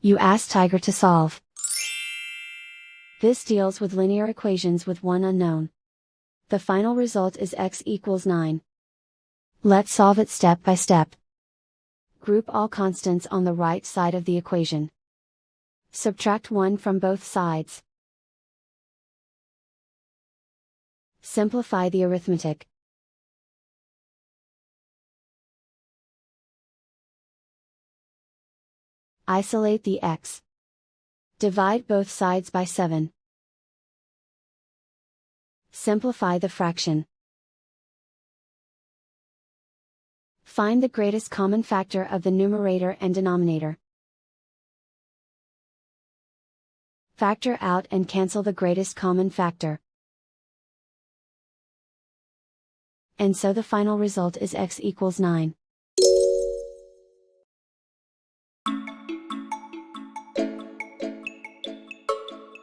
You ask Tiger to solve. This deals with linear equations with one unknown. The final result is x equals 9. Let's solve it step by step. Group all constants on the right side of the equation. Subtract 1 from both sides. Simplify the arithmetic. Isolate the x. Divide both sides by 7. Simplify the fraction. Find the greatest common factor of the numerator and denominator. Factor out and cancel the greatest common factor. And so the final result is x equals 9.